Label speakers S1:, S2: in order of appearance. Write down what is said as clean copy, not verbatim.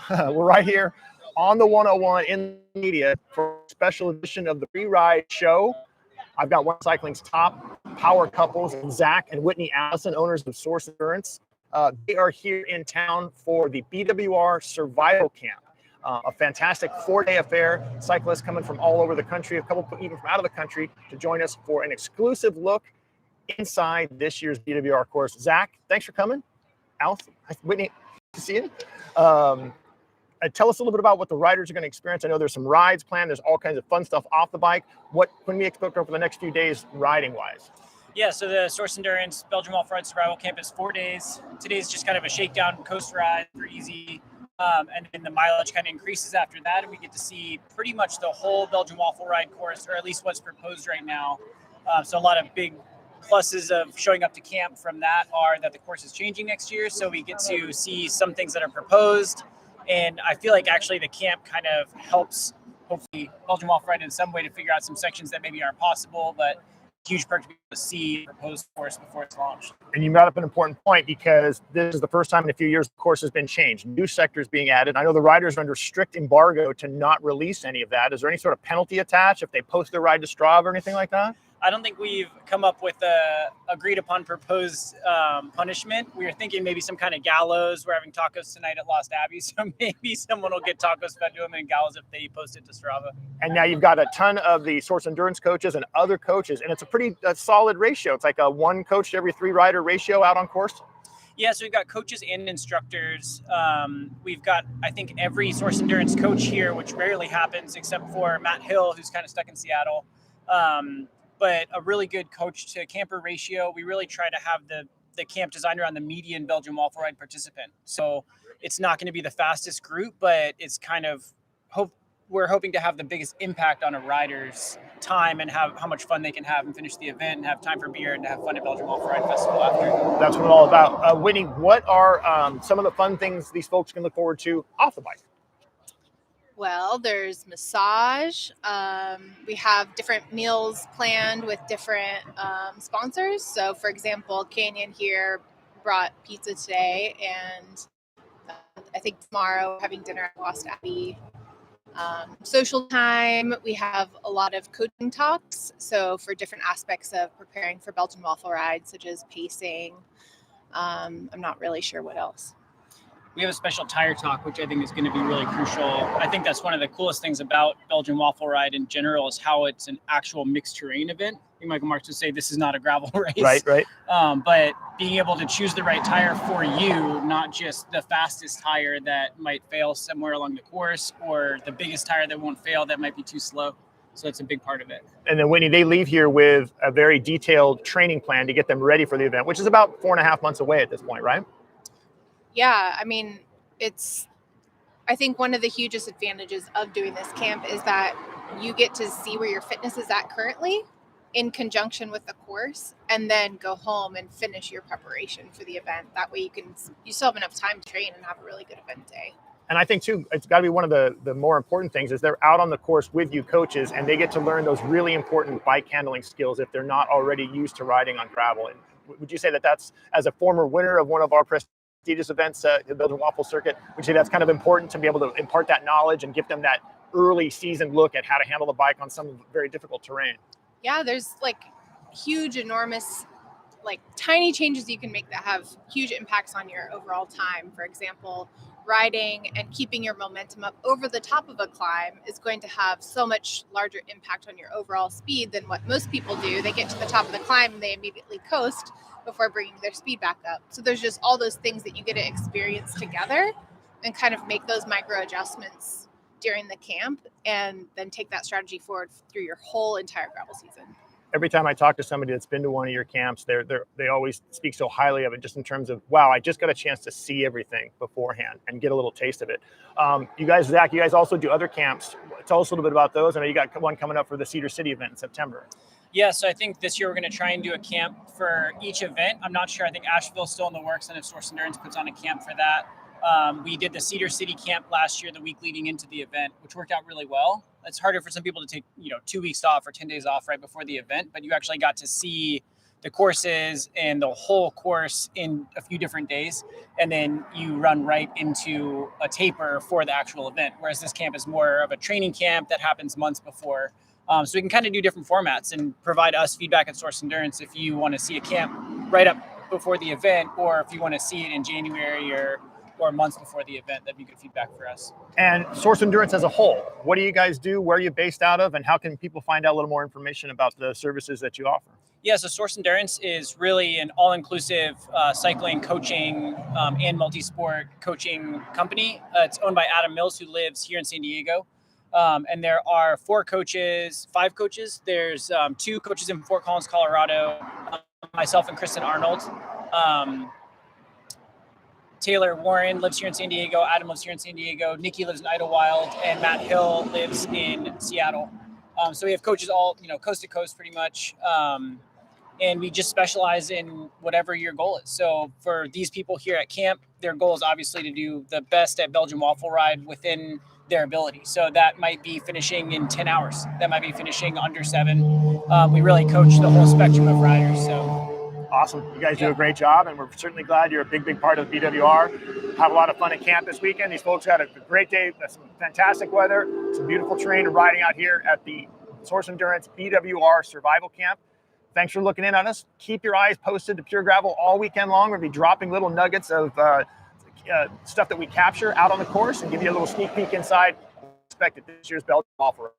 S1: We're right here on the 101 in the media for a special edition of the Pre-Ride Show. I've got one of cycling's top power couples, Zach and Whitney Allison, owners of Source Endurance. They are here in town for the BWR Survival Camp, a fantastic 4-day affair. Cyclists coming from all over the country, a couple even from out of the country, to join us for an exclusive look inside this year's BWR course. Zach, thanks for coming. Allison, Whitney, good to see you. Tell us a little bit about what the riders are going to experience. I know there's some rides planned. There's all kinds of fun stuff off the bike. What can we expect over the next few days riding-wise?
S2: Yeah, so the Source Endurance Belgian Waffle Ride Survival Camp is 4 days. Today's just kind of a shakedown coast ride for easy. And then the mileage kind of increases after that, and we get to see pretty much the whole Belgian Waffle Ride course, or at least what's proposed right now. So a lot of big pluses of showing up to camp from that are that the course is changing next year, so we get to see some things that are proposed. And I feel like actually the camp kind of helps, hopefully, Belgian Waffle Ride in some way to figure out some sections that maybe aren't possible, but huge perk to be able to see the proposed course before it's launched.
S1: And you brought up an important point, because this is the first time in a few years the course has been changed. New sectors being added. I know the riders are under strict embargo to not release any of that. Is there any sort of penalty attached if they post their ride to Strava or anything like that?
S2: I don't think we've come up with a agreed upon proposed punishment. We were thinking maybe some kind of gallows. We're having tacos tonight at Lost Abbey, so maybe someone will get tacos fed to them and gallows if they post it to Strava.
S1: And now you've got a ton of the Source Endurance coaches and other coaches, and it's a pretty solid ratio. It's like a 1 coach to every 3 rider ratio out on course.
S2: Yeah, so we've got coaches and instructors. We've got, I think, every Source Endurance coach here, which rarely happens except for Matt Hill, who's kind of stuck in Seattle. But a really good coach to camper ratio. We really try to have the camp designed around the median Belgian Waffle Ride participant. So it's not going to be the fastest group, but it's kind of we're hoping to have the biggest impact on a rider's time and how much fun they can have and finish the event and have time for beer and to have fun at Belgian Waffle Ride Festival after.
S1: That's what it's all about. Whitney, what are some of the fun things these folks can look forward to off the bike?
S3: Well, there's massage. We have different meals planned with different sponsors. So, for example, Canyon here brought pizza today, and I think tomorrow we're having dinner at Lost Abbey. Social time, we have a lot of coaching talks. So, for different aspects of preparing for Belgian Waffle Ride, such as pacing. I'm not really sure what else.
S2: We have a special tire talk, which I think is going to be really crucial. I think that's one of the coolest things about Belgian Waffle Ride in general is how it's an actual mixed terrain event. I think Michael Marks would say this is not a gravel race.
S1: Right.
S2: But being able to choose the right tire for you, not just the fastest tire that might fail somewhere along the course or the biggest tire that won't fail that might be too slow. So it's a big part of it. And
S1: then, Whitney, they leave here with a very detailed training plan to get them ready for the event, which is about 4.5 months away at this point, right?
S3: Yeah, I mean, I think one of the hugest advantages of doing this camp is that you get to see where your fitness is at currently in conjunction with the course, and then go home and finish your preparation for the event. That way you still have enough time to train and have a really good event day.
S1: And I think, too, it's got to be one of the more important things is they're out on the course with you coaches, and they get to learn those really important bike handling skills if they're not already used to riding on gravel. And would you say that that's, as a former winner of one of our prestigious events, the Belgian Waffle Circuit, would you say that's kind of important to be able to impart that knowledge and give them that early season look at how to handle the bike on some very difficult terrain?
S3: Yeah, there's like huge, enormous, like tiny changes you can make that have huge impacts on your overall time. For example, riding and keeping your momentum up over the top of a climb is going to have so much larger impact on your overall speed than what most people do. They get to the top of the climb and they immediately coast before bringing their speed back up. So there's just all those things that you get to experience together and kind of make those micro adjustments during the camp and then take that strategy forward through your whole entire gravel season.
S1: Every time I talk to somebody that's been to one of your camps, they always speak so highly of it, just in terms of, wow, I just got a chance to see everything beforehand and get a little taste of it. You guys, Zach, you guys also do other camps. Tell us a little bit about those. I know you got one coming up for the Cedar City event in September.
S2: Yeah, so I think this year we're going to try and do a camp for each event. I'm not sure. I think Asheville's still in the works, and if Source Endurance puts on a camp for that. We did the Cedar City camp last year, the week leading into the event, which worked out really well. It's harder for some people to take, 2 weeks off or 10 days off right before the event, but you actually got to see the courses and the whole course in a few different days, and then you run right into a taper for the actual event. Whereas this camp is more of a training camp that happens months before. So we can kind of do different formats and provide us feedback at Source Endurance if you want to see a camp right up before the event, or if you want to see it in January or months before the event. That'd be good feedback for us.
S1: And Source Endurance as a whole, what do you guys do? Where are you based out of? And how can people find out a little more information about the services that you offer?
S2: Yeah, so Source Endurance is really an all-inclusive cycling, coaching, and multi-sport coaching company. It's owned by Adam Mills, who lives here in San Diego. And there are 5 coaches. There's 2 coaches in Fort Collins, Colorado, myself and Kristen Arnold. Taylor Warren lives here in San Diego. Adam lives here in San Diego. Nikki lives in Idlewild, and Matt Hill lives in Seattle. So we have coaches all, coast to coast pretty much. And we just specialize in whatever your goal is. So for these people here at camp, their goal is obviously to do the best at Belgian Waffle Ride within their ability. So that might be finishing in 10 hours. That might be finishing under 7. We really coach the whole spectrum of riders. So
S1: awesome. You guys do a great job, and we're certainly glad you're a big part of BWR. Have a lot of fun at camp this weekend. These folks had a great day, some fantastic weather, some beautiful terrain and riding out here at the Source Endurance BWR Survival Camp. Thanks for looking in on us. Keep your eyes posted to Pure Gravel all weekend long. We'll be dropping little nuggets of stuff that we capture out on the course and give you a little sneak peek inside. Expect it this year's Belgian Waffle Ride.